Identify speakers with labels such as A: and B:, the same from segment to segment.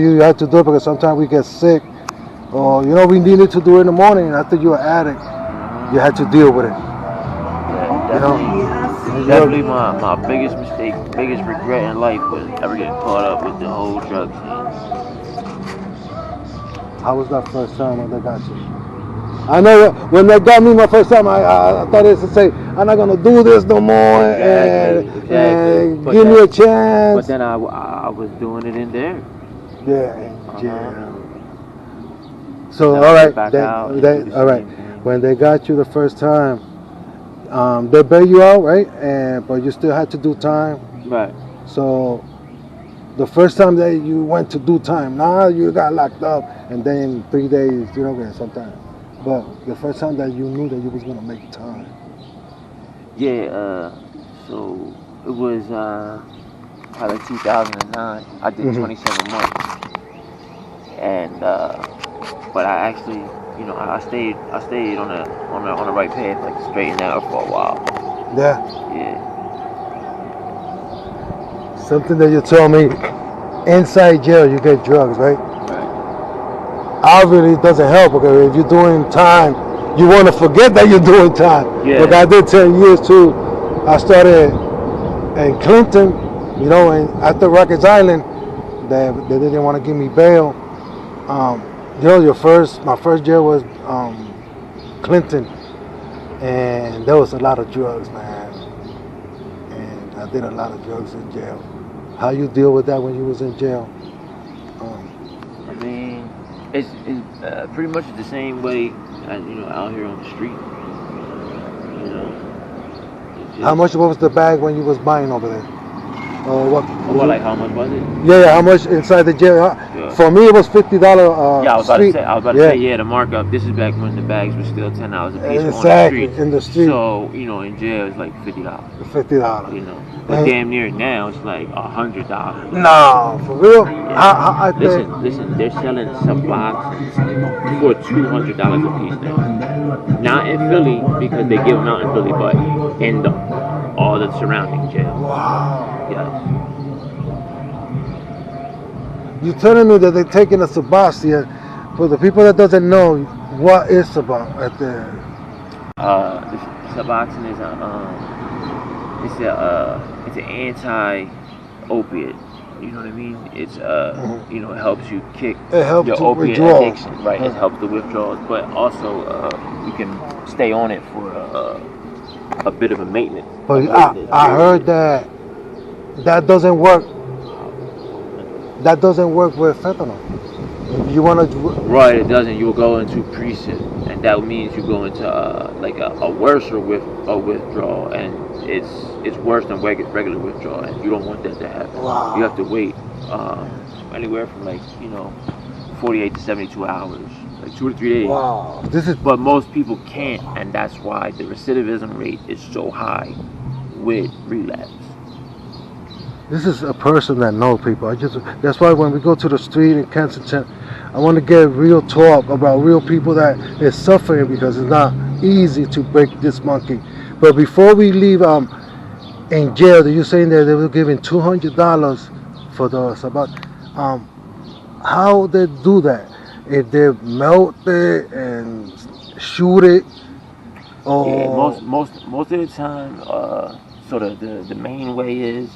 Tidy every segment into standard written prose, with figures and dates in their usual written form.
A: You have to do it because sometimes we get sick, or we needed to do it in the morning. And after you're an addict, you had to deal with it.
B: Yeah, definitely my biggest mistake, biggest regret in life was ever getting caught up with the whole drug scene.
A: How was that first time when they got you? I know when they got me my first time, I thought it was to say, I'm not going to do this no more,
B: Exactly.
A: and give me a chance.
B: But then I was doing it in there.
A: Yeah. So, all right, all right. When they got you the first time, they bailed you out, right? But you still had to do time.
B: Right.
A: So, the first time that you went to do time, now you got locked up, and then 3 days, sometimes. But the first time that you knew that you was gonna make time.
B: Yeah. So it was probably 2009. I did 27 months, and but I actually, I stayed on the right path, like straight and narrow for a while.
A: Yeah. Something that you told me, inside jail you get drugs, right? Obviously it doesn't help, because if you're doing time, you want to forget that you're doing time.
B: Yeah.
A: But I did 10 years too. I started in Clinton, and after Rikers Island, they didn't want to give me bail. My first jail was Clinton, and there was a lot of drugs, man. And I did a lot of drugs in jail. How you deal with that when you was in jail?
B: I mean, it's pretty much the same way as out here on the street.
A: How much was the bag when you was buying over there?
B: What, like how much was it?
A: Yeah, how much inside the jail?
B: Yeah.
A: For me, it was $50.
B: Yeah, I was about to say, the markup. This is back when the bags were still $10 a piece
A: exactly, in the street.
B: So in jail it's like $50.
A: $50.
B: But damn near now it's like $100.
A: No, for real?
B: Yeah. Listen, they're selling Suboxones for $200 a piece now. Not in Philly, because they give them out in Philly, but in all the surrounding jails.
A: Wow.
B: Yes.
A: You're telling me that they're taking a Suboxone. For the people that doesn't know, what is Suboxone?
B: Suboxone is it's an anti-opiate. You know what I mean? It's it helps you kick your opiate addiction, right? It helps the withdrawals, but also you can stay on it for a bit of a maintenance.
A: But I heard that doesn't work. That doesn't work with fentanyl. If you want to,
B: right? It doesn't. You'll go into precip, and that means you go into like a worse withdrawal, and it's worse than regular withdrawal, and you don't want that to happen.
A: Wow.
B: You have to wait anywhere from 48 to 72 hours, like 2 to 3 days.
A: Wow.
B: But most people can't, and that's why the recidivism rate is so high with relapse.
A: This is a person that knows people. That's why when we go to the street in Kensington, I want to get real talk about real people that is suffering, because it's not easy to break this monkey. But before we leave in jail, you're saying that they were giving $200 for the Suboxone. How they do that? If they melt it and shoot it, or
B: most of the time, sort of the main way is.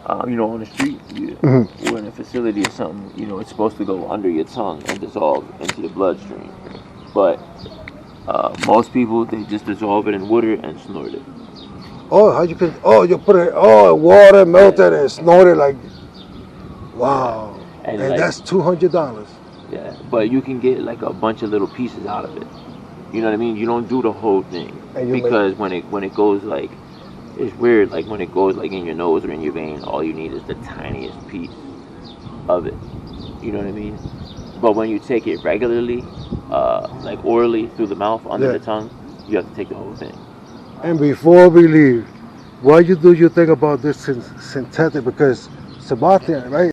B: On the street, or in a facility or something, it's supposed to go under your tongue and dissolve into your bloodstream. But most people, they just dissolve it in water and snort it.
A: Oh, you put it, water, melt it and snort it, like, wow. And that's $200.
B: Yeah, but you can get like a bunch of little pieces out of it. You know what I mean? You don't do the whole thing, because when it goes like, it's weird, like when it goes like in your nose or in your vein, all you need is the tiniest piece of it. You know what I mean? But when you take it regularly, like orally through the mouth, under the tongue, you have to take the whole thing.
A: And before we leave, what do you think about this synthetic? Because Suboxone, right?